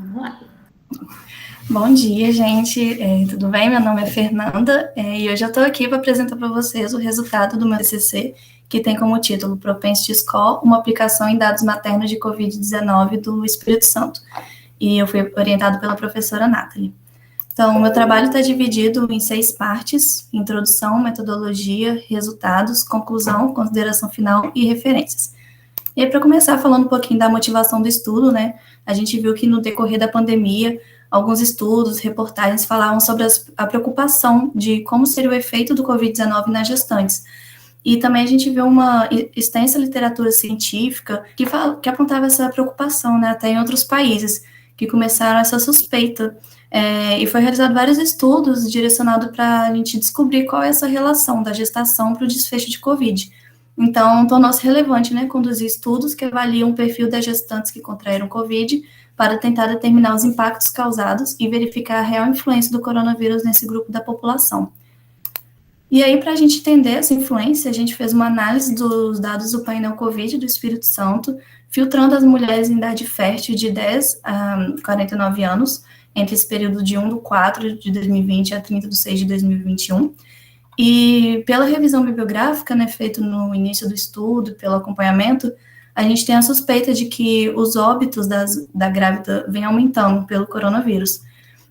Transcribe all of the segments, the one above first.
Vamos lá. Bom dia, gente. Tudo bem? Meu nome é Fernanda e hoje eu estou aqui para apresentar para vocês o resultado do meu TCC, que tem como título Propensity Score, uma aplicação em dados maternos de Covid-19 do Espírito Santo. E eu fui orientado pela professora Nathalie. Então, o meu trabalho está dividido em 6 partes: introdução, metodologia, resultados, conclusão, consideração final e referências. E aí, para começar falando um pouquinho da motivação do estudo, né, a gente viu que no decorrer da pandemia, alguns estudos, reportagens falavam sobre a preocupação de como seria o efeito do Covid-19 nas gestantes. E também a gente viu uma extensa literatura científica que apontava essa preocupação, né, até em outros países, que começaram essa suspeita. E foi realizado vários estudos direcionados para a gente descobrir qual é essa relação da gestação para o desfecho de Covid. Então, tornou-se relevante, né, conduzir estudos que avaliam o perfil das gestantes que contraíram Covid para tentar determinar os impactos causados e verificar a real influência do coronavírus nesse grupo da população. E aí, para a gente entender essa influência, a gente fez uma análise dos dados do painel Covid do Espírito Santo, filtrando as mulheres em idade fértil de 10 a 49 anos, entre esse período de 1/4 de 2020 a 30/6 de 2021. E pela revisão bibliográfica, né, feita no início do estudo, pelo acompanhamento, a gente tem a suspeita de que os óbitos da grávida vêm aumentando pelo coronavírus.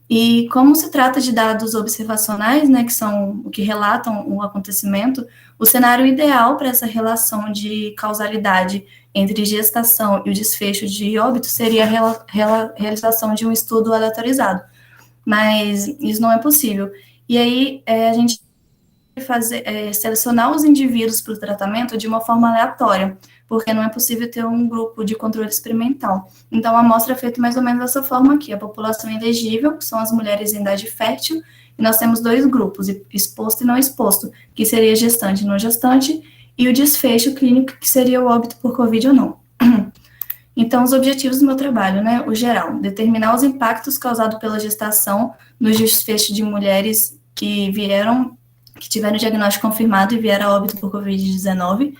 E como se trata de dados observacionais, né, que são o que relatam o acontecimento, o cenário ideal para essa relação de causalidade entre gestação e o desfecho de óbito seria a realização de um estudo aleatorizado. Mas isso não é possível. E aí a gente selecionar os indivíduos para o tratamento de uma forma aleatória, porque não é possível ter um grupo de controle experimental. Então, a amostra é feita mais ou menos dessa forma aqui: a população elegível, que são as mulheres em idade fértil, e nós temos 2 grupos, exposto e não exposto, que seria gestante e não gestante, e o desfecho clínico, que seria o óbito por Covid ou não. Então, os objetivos do meu trabalho, né, o geral: determinar os impactos causados pela gestação no desfecho de mulheres que tiveram diagnóstico confirmado e vieram a óbito por Covid-19,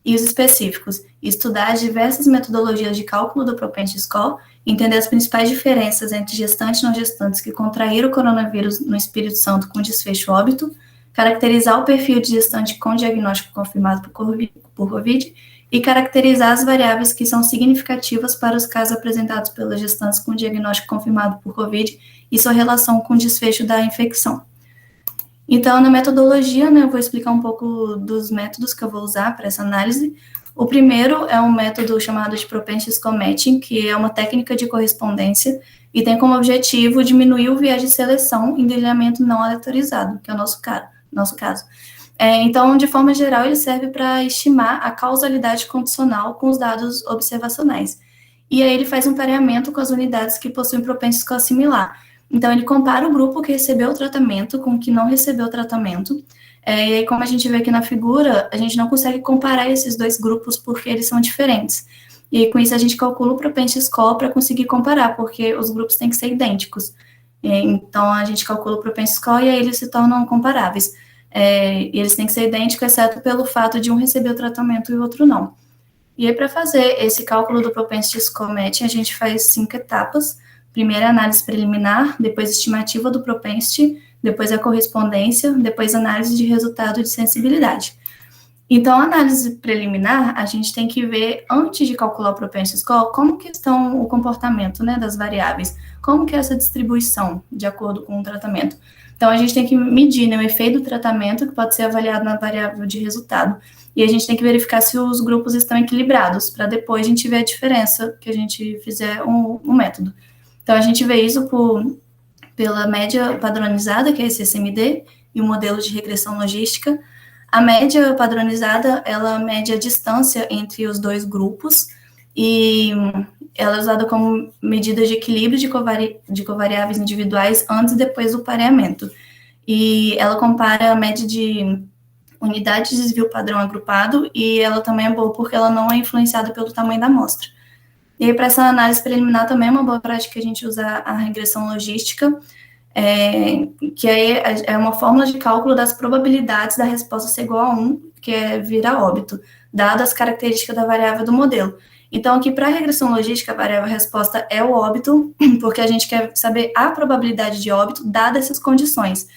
e os específicos: estudar as diversas metodologias de cálculo do Propensity Score, entender as principais diferenças entre gestantes e não gestantes que contraíram o coronavírus no Espírito Santo com desfecho óbito, caracterizar o perfil de gestante com diagnóstico confirmado por Covid e caracterizar as variáveis que são significativas para os casos apresentados pelas gestantes com diagnóstico confirmado por Covid e sua relação com o desfecho da infecção. Então, na metodologia, né, eu vou explicar um pouco dos métodos que eu vou usar para essa análise. O primeiro é um método chamado de Propensity Score Matching, que é uma técnica de correspondência e tem como objetivo diminuir o viés de seleção em delineamento não aleatorizado, que é o nosso caso. Então, de forma geral, ele serve para estimar a causalidade condicional com os dados observacionais. E aí ele faz um pareamento com as unidades que possuem Propensity Score similar. Então, ele compara o grupo que recebeu o tratamento com o que não recebeu o tratamento. E aí, como a gente vê aqui na figura, a gente não consegue comparar esses 2 grupos porque eles são diferentes. E aí, com isso, a gente calcula o Propensity Score para conseguir comparar, porque os grupos têm que ser idênticos. Então, a gente calcula o Propensity Score e aí eles se tornam comparáveis. E eles têm que ser idênticos, exceto pelo fato de um receber o tratamento e o outro não. E aí, para fazer esse cálculo do Propensity Score Matching, a gente faz 5 etapas. Primeiro a análise preliminar, depois estimativa do propensity, depois a correspondência, depois análise de resultado de sensibilidade. Então, a análise preliminar, a gente tem que ver, antes de calcular o propensity score, como que estão o comportamento, né, das variáveis, como que é essa distribuição de acordo com o tratamento. Então, a gente tem que medir, né, o efeito do tratamento, que pode ser avaliado na variável de resultado, e a gente tem que verificar se os grupos estão equilibrados, para depois a gente ver a diferença que a gente fizer um método. Então, a gente vê isso pela média padronizada, que é esse SMD, e o modelo de regressão logística. A média padronizada, ela mede a distância entre os 2 grupos, e ela é usada como medida de equilíbrio de covariáveis individuais antes e depois do pareamento. E ela compara a média de unidade de desvio padrão agrupado, e ela também é boa porque ela não é influenciada pelo tamanho da amostra. E aí, para essa análise preliminar, também é uma boa prática a gente usar a regressão logística, que aí é uma fórmula de cálculo das probabilidades da resposta ser igual a 1, que é vir a óbito, dadas as características da variável do modelo. Então, aqui para a regressão logística, a variável resposta é o óbito, porque a gente quer saber a probabilidade de óbito, dadas essas condições.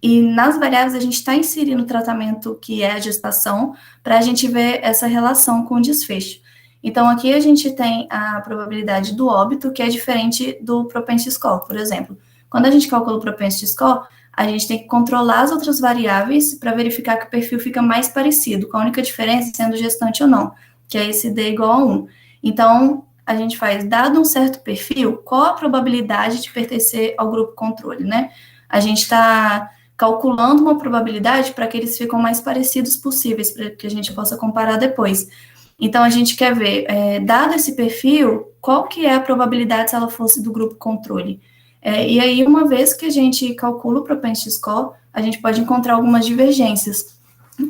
E nas variáveis, a gente está inserindo o tratamento que é a gestação, para a gente ver essa relação com o desfecho. Então, aqui a gente tem a probabilidade do óbito, que é diferente do propensity score, por exemplo. Quando a gente calcula o propensity score, a gente tem que controlar as outras variáveis para verificar que o perfil fica mais parecido, com a única diferença sendo gestante ou não, que é esse D igual a 1. Então, a gente faz, dado um certo perfil, qual a probabilidade de pertencer ao grupo controle, né? A gente está calculando uma probabilidade para que eles ficam mais parecidos possíveis, para que a gente possa comparar depois. Então, a gente quer ver, dado esse perfil, qual que é a probabilidade se ela fosse do grupo controle? E aí, uma vez que a gente calcula o propensity score, a gente pode encontrar algumas divergências.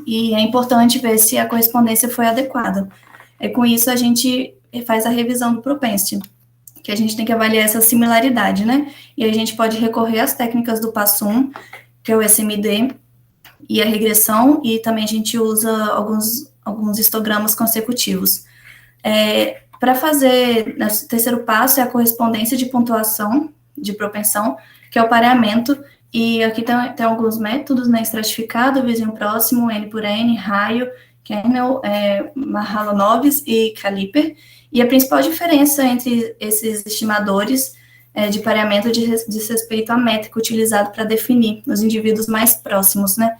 E é importante ver se a correspondência foi adequada. Com isso, a gente faz a revisão do propensity, que a gente tem que avaliar essa similaridade, né? E aí a gente pode recorrer às técnicas do passo 1, que é o SMD, e a regressão, e também a gente usa alguns histogramas consecutivos. Para fazer, o terceiro passo é a correspondência de pontuação, de propensão, que é o pareamento, e aqui tem alguns métodos, né, estratificado, vizinho próximo, N por N, raio, Kernel, Mahalanobis e Caliper, e a principal diferença entre esses estimadores de pareamento diz respeito à métrica utilizada para definir os indivíduos mais próximos, né.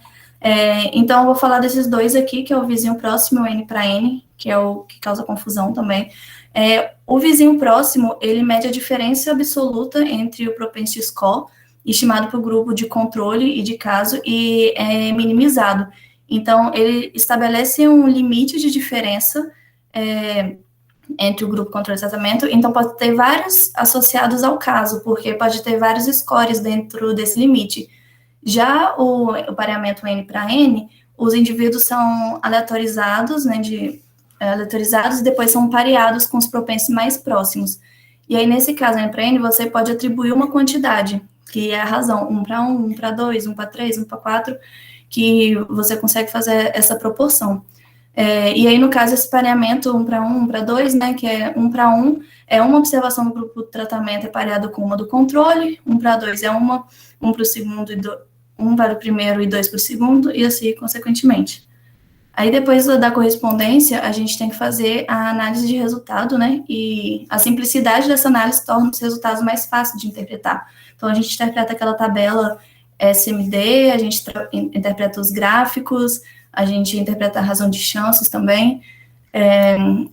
Então, eu vou falar desses dois aqui, que é o vizinho próximo, N para N, que é o que causa confusão também. O vizinho próximo, ele mede a diferença absoluta entre o propensity score, estimado por grupo de controle e de caso, e é minimizado. Então, ele estabelece um limite de diferença entre o grupo controle e tratamento, então pode ter vários associados ao caso, porque pode ter vários scores dentro desse limite. Já o pareamento N para N, os indivíduos são aleatorizados, né, aleatorizados e depois são pareados com os propensos mais próximos. E aí, nesse caso, N para N, você pode atribuir uma quantidade, que é a razão, 1 para 1, 1 para 2, 1 para 3, 1 para 4, que você consegue fazer essa proporção. E aí, no caso, esse pareamento 1 para 1, 1 para 2, né, que é 1 para 1, é uma observação do grupo de tratamento é pareado com uma do controle, 1 para 2 é 1 para o segundo, 1 para o primeiro e 2 para o segundo, e assim, consequentemente. Aí, depois da correspondência, a gente tem que fazer a análise de resultado, né, e a simplicidade dessa análise torna os resultados mais fáceis de interpretar. Então, a gente interpreta aquela tabela SMD, a gente interpreta os gráficos, a gente interpreta a razão de chances também,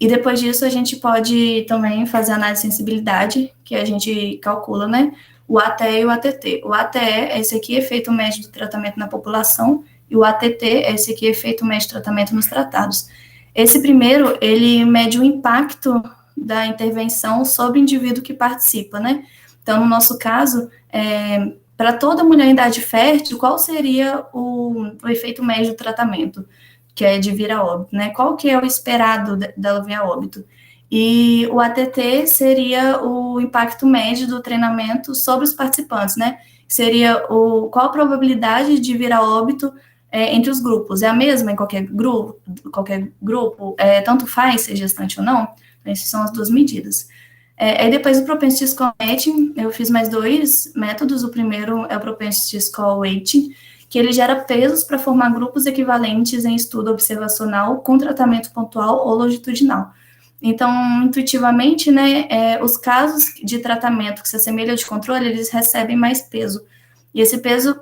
e depois disso a gente pode também fazer a análise de sensibilidade, que a gente calcula, né, o ATE e o ATT. O ATE é esse aqui, efeito médio do tratamento na população, e o ATT é esse aqui, efeito médio do tratamento nos tratados. Esse primeiro, ele mede o impacto da intervenção sobre o indivíduo que participa, né? Então, no nosso caso, para toda mulher em idade fértil, qual seria o efeito médio do tratamento, que é de vir a óbito, né? Qual que é o esperado dela vir a óbito? E o ATT seria o impacto médio do treinamento sobre os participantes, né? Seria qual a probabilidade de vir a óbito entre os grupos? É a mesma em qualquer grupo? Tanto faz ser gestante ou não? Essas são as duas medidas. Aí depois do Propensity Score Matching, eu fiz mais dois métodos. O primeiro é o Propensity Score Weighting, que ele gera pesos para formar grupos equivalentes em estudo observacional com tratamento pontual ou longitudinal. Então, intuitivamente, né, os casos de tratamento que se assemelham ao de controle, eles recebem mais peso. E esse peso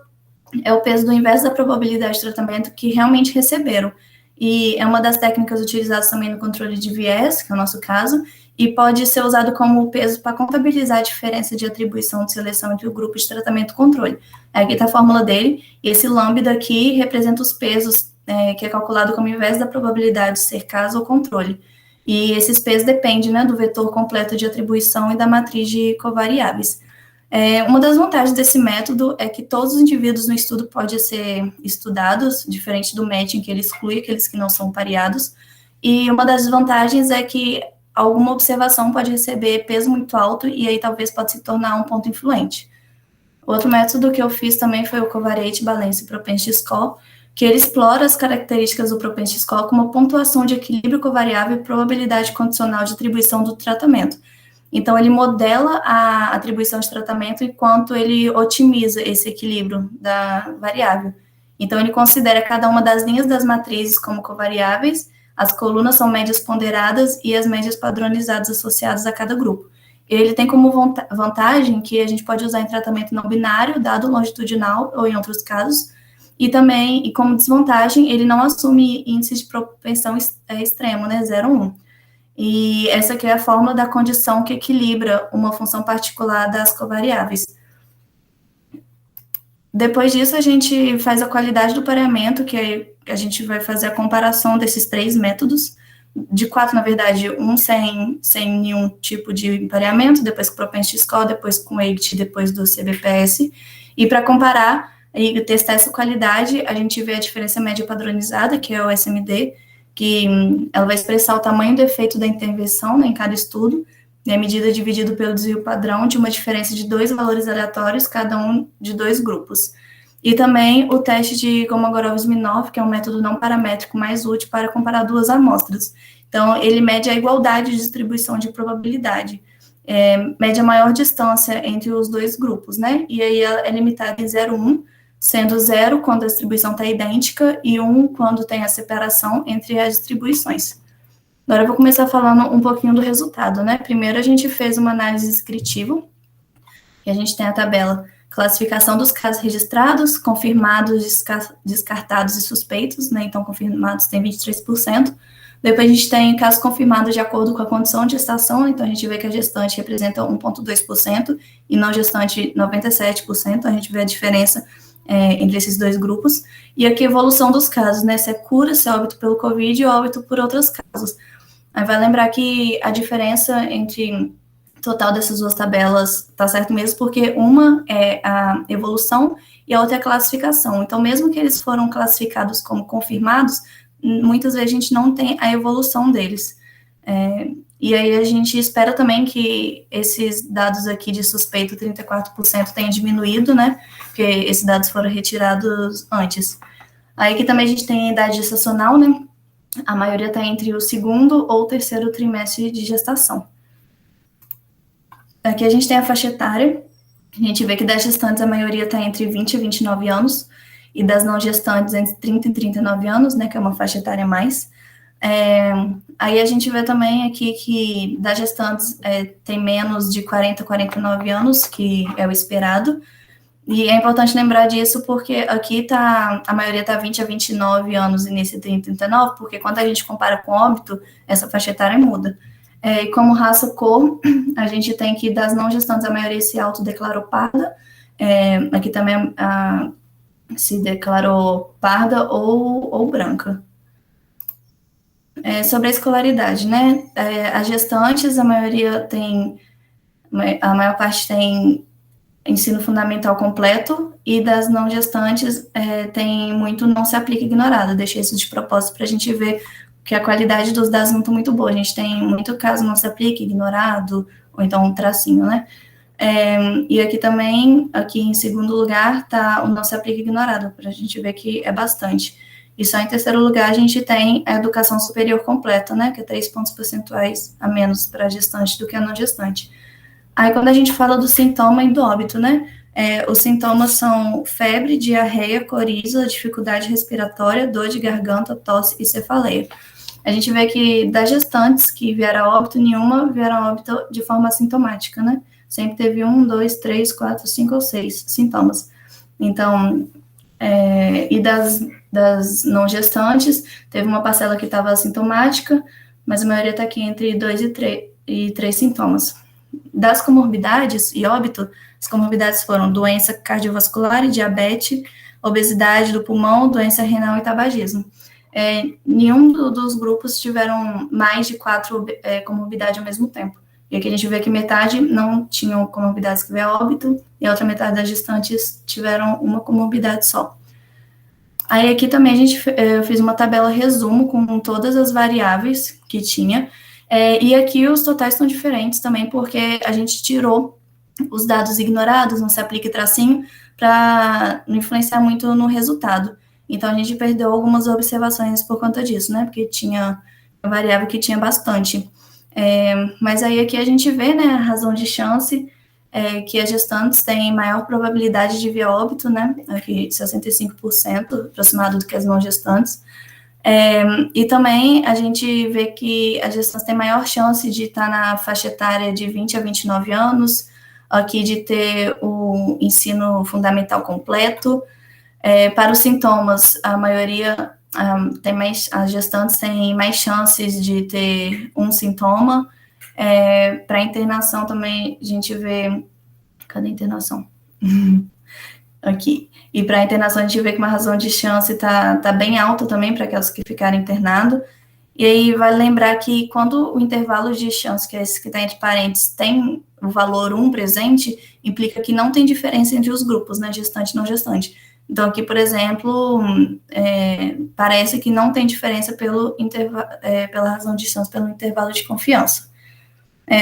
é o peso do inverso da probabilidade de tratamento que realmente receberam. E é uma das técnicas utilizadas também no controle de viés, que é o nosso caso, e pode ser usado como peso para contabilizar a diferença de atribuição de seleção entre o grupo de tratamento e controle. Aqui está a fórmula dele, e esse lambda aqui representa os pesos, que é calculado como inverso da probabilidade de ser caso ou controle. E esses pesos dependem, né, do vetor completo de atribuição e da matriz de covariáveis. Uma das vantagens desse método é que todos os indivíduos no estudo podem ser estudados, diferente do matching, que ele exclui aqueles que não são pareados. E uma das desvantagens é que alguma observação pode receber peso muito alto e aí talvez pode se tornar um ponto influente. Outro método que eu fiz também foi o Covariate Balance Propensity Score, que ele explora as características do Propensity Score como uma pontuação de equilíbrio covariável e probabilidade condicional de atribuição do tratamento. Então, ele modela a atribuição de tratamento enquanto ele otimiza esse equilíbrio da variável. Então, ele considera cada uma das linhas das matrizes como covariáveis, as colunas são médias ponderadas e as médias padronizadas associadas a cada grupo. Ele tem como vantagem que a gente pode usar em tratamento não binário, dado longitudinal ou em outros casos, e também, e como desvantagem, ele não assume índice de propensão extremo, né, 0, 1. E essa aqui é a fórmula da condição que equilibra uma função particular das covariáveis. Depois disso, a gente faz a qualidade do pareamento, que aí a gente vai fazer a comparação desses 3 métodos, de 4, na verdade, um sem nenhum tipo de pareamento, depois com o Propensity Score, depois com o AICT, depois do CBPS, e para comparar e testar essa qualidade, a gente vê a diferença média padronizada, que é o SMD, que ela vai expressar o tamanho do efeito da intervenção, né, em cada estudo, e a medida dividido pelo desvio padrão de uma diferença de 2 valores aleatórios, cada um de 2 grupos. E também o teste de Kolmogorov-Smirnov, que é um método não paramétrico mais útil para comparar 2 amostras. Então, ele mede a igualdade de distribuição de probabilidade, mede a maior distância entre os 2 grupos, né? E aí ela é limitada em 0, 1, sendo 0 quando a distribuição está idêntica e 1 quando tem a separação entre as distribuições. Agora eu vou começar falando um pouquinho do resultado, né? Primeiro a gente fez uma análise descritiva, e a gente tem a tabela classificação dos casos registrados, confirmados, descartados e suspeitos, né? Então, confirmados tem 23%. Depois a gente tem casos confirmados de acordo com a condição de gestação, então a gente vê que a gestante representa 1,2% e não gestante 97%, a gente vê a diferença entre esses 2 grupos. E aqui a evolução dos casos, né? Se é cura, se é óbito pelo Covid ou óbito por outras causas. Aí vai lembrar que a diferença entre o total dessas 2 tabelas está certo mesmo, porque uma é a evolução e a outra é a classificação. Então, mesmo que eles foram classificados como confirmados, muitas vezes a gente não tem a evolução deles. E aí a gente espera também que esses dados aqui de suspeito, 34%, tenham diminuído, né? Porque esses dados foram retirados antes. Aí aqui também a gente tem a idade gestacional, né? A maioria está entre o 2º ou 3º trimestre de gestação. Aqui a gente tem a faixa etária. A gente vê que das gestantes a maioria está entre 20 e 29 anos, e das não gestantes entre 30 e 39 anos, né, que é uma faixa etária a mais. Aí a gente vê também aqui que das gestantes tem menos de 40 a 49 anos, que é o esperado, e é importante lembrar disso porque aqui a maioria está 20 a 29 anos e nesse 30 a 39, porque quando a gente compara com óbito, essa faixa etária muda. E como raça cor, a gente tem que das não gestantes a maioria se autodeclarou parda, aqui também se declarou parda ou branca. Sobre a escolaridade, né? As gestantes, a maior parte tem ensino fundamental completo, e das não gestantes tem muito não se aplica ignorado. Deixei isso de propósito para a gente ver que a qualidade dos dados não está muito boa. A gente tem muito caso não se aplica ignorado, ou então um tracinho, né? E aqui também, aqui em segundo lugar, está o não se aplica ignorado, para a gente ver que é bastante. E só em terceiro lugar a gente tem a educação superior completa, né, que é 3 pontos percentuais a menos para a gestante do que a não gestante. Aí quando a gente fala do sintoma e do óbito, né, os sintomas são febre, diarreia, coriza, dificuldade respiratória, dor de garganta, tosse e cefaleia. A gente vê que das gestantes que vieram a óbito, nenhuma vieram a óbito de forma assintomática, né, sempre teve 1, 2, 3, 4, 5 ou 6 sintomas. Então, e das não gestantes, teve uma parcela que estava assintomática, mas a maioria está aqui entre 2 e 3 sintomas. Das comorbidades e óbito, as comorbidades foram doença cardiovascular e diabetes, obesidade do pulmão, doença renal e tabagismo. Nenhum dos grupos tiveram mais de 4 comorbidades ao mesmo tempo. E aqui a gente vê que metade não tinham comorbidades que veio a óbito, e a outra metade das gestantes tiveram uma comorbidade só. Aí aqui também eu fiz uma tabela resumo com todas as variáveis que tinha, e aqui os totais são diferentes também, porque a gente tirou os dados ignorados, não se aplica tracinho, para não influenciar muito no resultado. Então, a gente perdeu algumas observações por conta disso, né? Porque tinha uma variável que tinha bastante. Mas aí aqui a gente vê, né, a razão de chance que as gestantes têm maior probabilidade de vir a óbito, né? Aqui 65% aproximado do que as não gestantes. E também a gente vê que as gestantes têm maior chance de estar na faixa etária de 20 a 29 anos, aqui de ter o ensino fundamental completo. Para os sintomas, a maioria as gestantes têm mais chances de ter um sintoma. Para a internação também a gente vê. Cadê a internação? Aqui. E para a internação a gente vê que uma razão de chance tá bem alta também para aquelas que ficarem internados. E aí vale lembrar que quando o intervalo de chance, que é esse que está entre parênteses, tem o valor 1 presente, implica que não tem diferença entre os grupos, né, gestante e não gestante. Então, aqui, por exemplo, parece que não tem diferença pela razão de chance, pelo intervalo de confiança.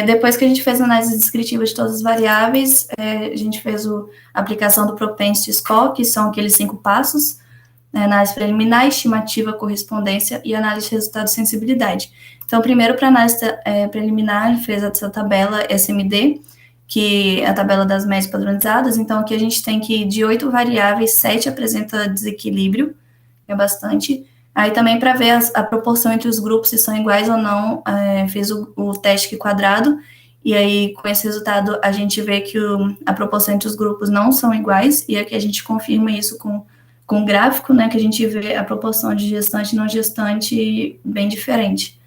Depois que a gente fez a análise descritiva de todas as variáveis, a gente fez a aplicação do Propensity Score, que são aqueles 5 passos, análise preliminar, estimativa, correspondência e análise de resultado e sensibilidade. Então, primeiro, para análise preliminar, fez essa tabela SMD, que é a tabela das médias padronizadas. Então, aqui a gente tem que, de 8 variáveis, 7 apresenta desequilíbrio, é bastante. Aí também para ver a proporção entre os grupos, se são iguais ou não, fez o teste quadrado, e aí com esse resultado a gente vê que a proporção entre os grupos não são iguais, e aqui a gente confirma isso com o gráfico, né, que a gente vê a proporção de gestante e não gestante bem diferente.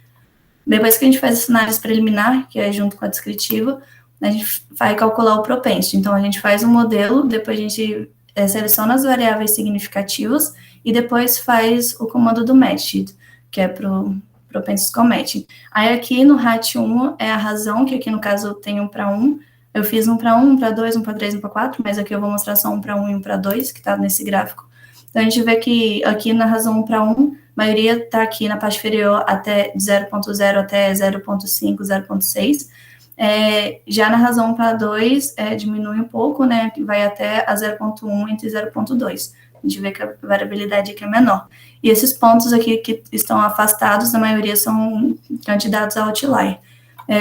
Depois que a gente faz essa análise preliminar, que é junto com a descritiva, a gente vai calcular o propensity. Então, a gente faz um modelo, depois a gente seleciona as variáveis significativas e depois faz o comando do match, que é para o propensity score matching. Aí aqui no RAT1 é a razão, que aqui no caso tem 1 para 1. Eu fiz 1 para 1, 1 para 2, 1 para 3, 1 para 4, mas aqui eu vou mostrar só 1 para 1 e 1 para 2, que está nesse gráfico. Então, a gente vê que aqui na razão 1 para 1, a maioria está aqui na parte inferior até 0.0 até 0.5, 0.6. Já na razão 1 para 2, diminui um pouco, né, vai até a 0.1 entre 0.2. A gente vê que a variabilidade aqui é menor. E esses pontos aqui que estão afastados, na maioria são candidatos a outlier.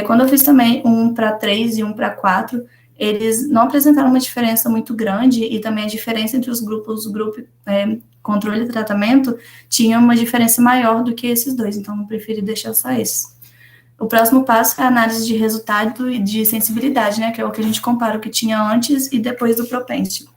Quando eu fiz também 1 para 3 e 1 para 4, eles não apresentaram uma diferença muito grande, e também a diferença entre os grupos, o grupo controle e tratamento, tinha uma diferença maior do que esses dois, então eu preferi deixar só esses. O próximo passo é a análise de resultado e de sensibilidade, né, que é o que a gente compara o que tinha antes e depois do propensity.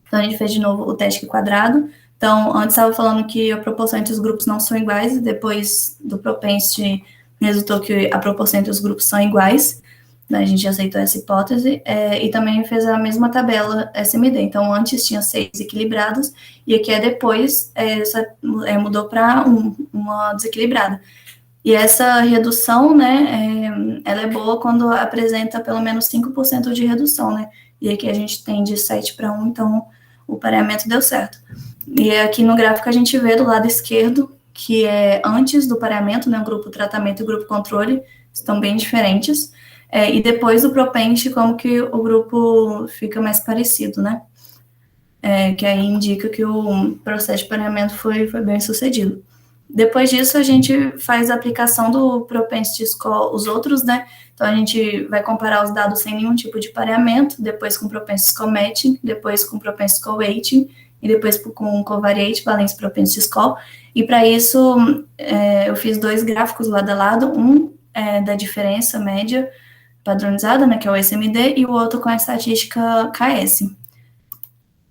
Então, a gente fez de novo o teste quadrado. Então, antes estava falando que a proporção entre os grupos não são iguais, e depois do propensity resultou que a proporção entre os grupos são iguais. A gente aceitou essa hipótese, e também fez a mesma tabela SMD. Então, antes tinha 6 equilibrados, e aqui depois mudou para uma desequilibrada. E essa redução, né, ela é boa quando apresenta pelo menos 5% de redução, né? E aqui a gente tem de 7 para 1, então o pareamento deu certo. E aqui no gráfico a gente vê do lado esquerdo, que é antes do pareamento, né, o grupo tratamento e o grupo controle estão bem diferentes. E depois do propensity, como que o grupo fica mais parecido, né? Que aí indica que o processo de pareamento foi bem sucedido. Depois disso, a gente faz a aplicação do Propensity Score, os outros, né? Então, a gente vai comparar os dados sem nenhum tipo de pareamento, depois com Propensity Score Matching, depois com Propensity Score Weighting, e depois com Covariate Valence Propensity Score. E para isso, eu fiz 2 gráficos lado a lado, um da diferença média padronizada, né, que é o SMD, e o outro com a estatística KS.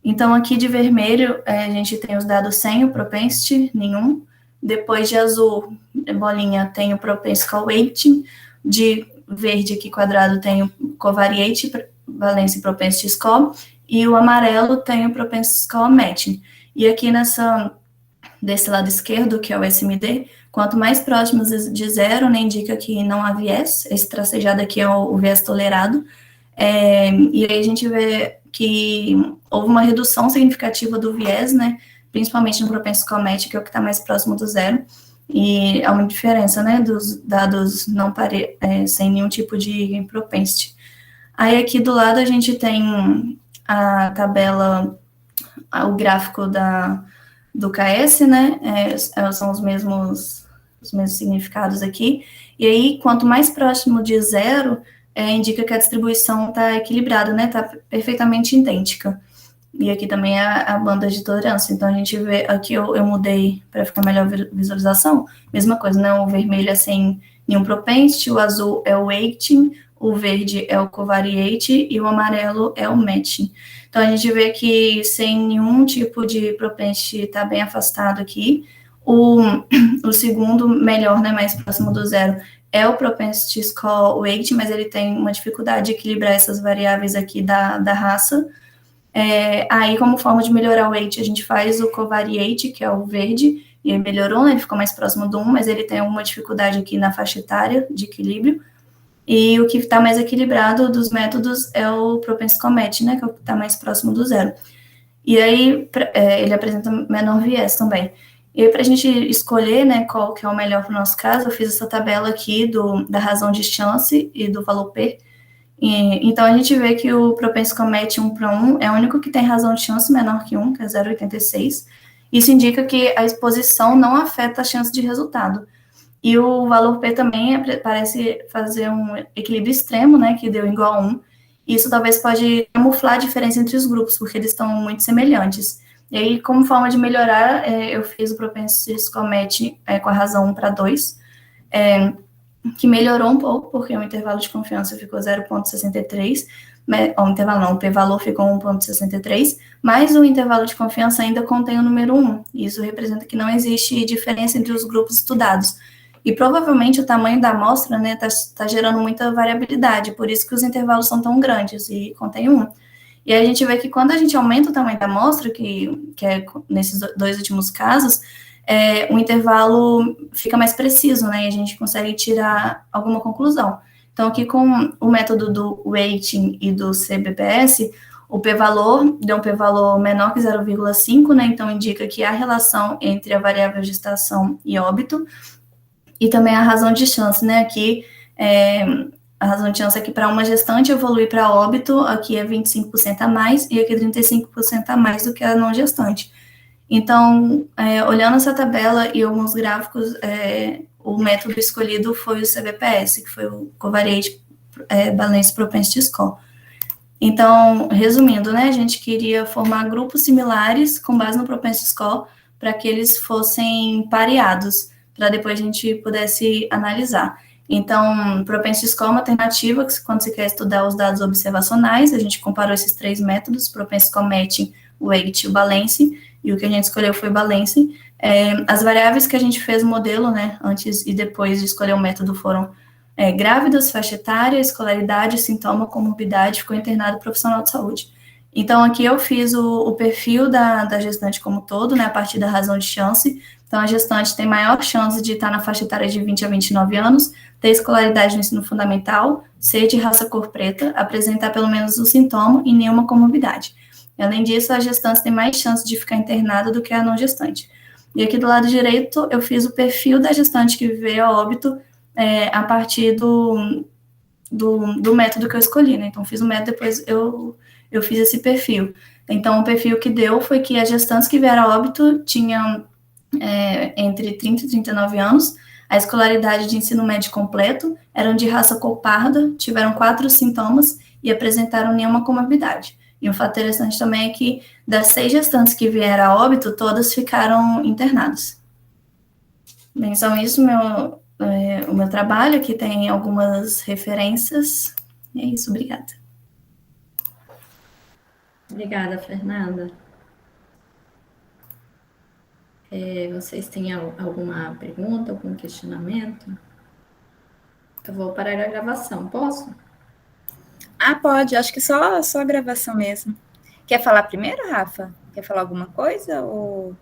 Então, aqui de vermelho, a gente tem os dados sem o Propensity, nenhum. Depois de azul, bolinha, tem o Propensity Score Weighting. De verde aqui quadrado tem o Covariate Valence Propensity Score. E o amarelo tem o Propensity Score Matching. E aqui desse lado esquerdo, que é o SMD, quanto mais próximos de zero, né, indica que não há viés. Esse tracejado aqui é o viés tolerado. E aí a gente vê que houve uma redução significativa do viés, né, principalmente no Propensity Score Matching, que é o que está mais próximo do zero, e há uma diferença, né, dos dados sem nenhum tipo de propensity. Aí aqui do lado a gente tem a tabela, o gráfico do KS, né? São os mesmos significados aqui. E aí, quanto mais próximo de zero, indica que a distribuição está equilibrada, né? Está perfeitamente idêntica. E aqui também é a banda de tolerância. Então, a gente vê, aqui eu mudei para ficar melhor visualização. Mesma coisa, né? O vermelho é sem nenhum propensity, o azul é o weighting, o verde é o covariate e o amarelo é o matching. Então, a gente vê que sem nenhum tipo de propensity está bem afastado aqui. O segundo melhor, né, mais próximo do zero, é o propensity score weight, mas ele tem uma dificuldade de equilibrar essas variáveis aqui da raça. Aí, como forma de melhorar o weight, a gente faz o covariate, que é o verde, e ele melhorou, né, ele ficou mais próximo do 1, mas ele tem alguma dificuldade aqui na faixa etária de equilíbrio. E o que está mais equilibrado dos métodos é o Propensity, né, que é o que está mais próximo do zero. E aí, ele apresenta menor viés também. E aí, para a gente escolher, né, qual que é o melhor para o nosso caso, eu fiz essa tabela aqui da razão de chance e do valor P. Então, a gente vê que o Propensity 1 para 1 é o único que tem razão de chance menor que 1, que é 0,86. Isso indica que a exposição não afeta a chance de resultado. E o valor P também parece fazer um equilíbrio extremo, né, que deu igual a 1. Isso talvez pode camuflar a diferença entre os grupos, porque eles estão muito semelhantes. E aí, como forma de melhorar, eu fiz o Propensity Score Match com a razão 1 para 2, que melhorou um pouco, porque o intervalo de confiança ficou 0,63, o intervalo não, o p-valor ficou 1,63, mas o intervalo de confiança ainda contém o número 1. Isso representa que não existe diferença entre os grupos estudados. E provavelmente o tamanho da amostra, né, tá gerando muita variabilidade, por isso que os intervalos são tão grandes e contém 1. E aí a gente vê que quando a gente aumenta o tamanho da amostra, que é nesses dois últimos casos, o intervalo fica mais preciso, né, e a gente consegue tirar alguma conclusão. Então, aqui com o método do weighting e do CBPS, o p-valor deu um p-valor menor que 0,5, né, então indica que há relação entre a variável gestação e óbito, e também a razão de chance, né, aqui, a razão de chance aqui para uma gestante evoluir para óbito, aqui é 25% a mais, e aqui 35% a mais do que a não gestante. Então, olhando essa tabela e alguns gráficos, o método escolhido foi o CBPS, que foi o Covariate Balance Propensity Score. Então, resumindo, né, a gente queria formar grupos similares com base no Propensity Score para que eles fossem pareados, para depois a gente pudesse analisar. Então, Propensity Score é uma alternativa que, quando você quer estudar os dados observacionais, a gente comparou esses três métodos, Propensity Score Matching, o weight e o balance, e o que a gente escolheu foi balance. As variáveis que a gente fez o modelo, né, antes e depois de escolher o método foram grávidas, faixa etária, escolaridade, sintoma, comorbidade, ficou internado profissional de saúde. Então, aqui eu fiz o perfil da gestante como todo, né, a partir da razão de chance. Então, a gestante tem maior chance de estar na faixa etária de 20 a 29 anos, ter escolaridade no ensino fundamental, ser de raça cor preta, apresentar pelo menos um sintoma e nenhuma comorbidade. Além disso, a gestante tem mais chance de ficar internada do que a não gestante. E aqui do lado direito, eu fiz o perfil da gestante que veio a óbito a partir do método que eu escolhi, né? Então, fiz o método, depois eu fiz esse perfil. Então, o perfil que deu foi que as gestantes que vieram a óbito tinham entre 30 e 39 anos, a escolaridade de ensino médio completo, eram de raça cor parda, tiveram 4 sintomas e apresentaram nenhuma comorbidade. E um fato interessante também é que das 6 gestantes que vieram a óbito, todas ficaram internadas. Bem, então isso o meu trabalho, aqui tem algumas referências. É isso, obrigada. Obrigada, Fernanda. Vocês têm alguma pergunta, algum questionamento? Eu vou parar a gravação, posso? Pode, acho que só a gravação mesmo. Quer falar primeiro, Rafa? Quer falar alguma coisa? Ou...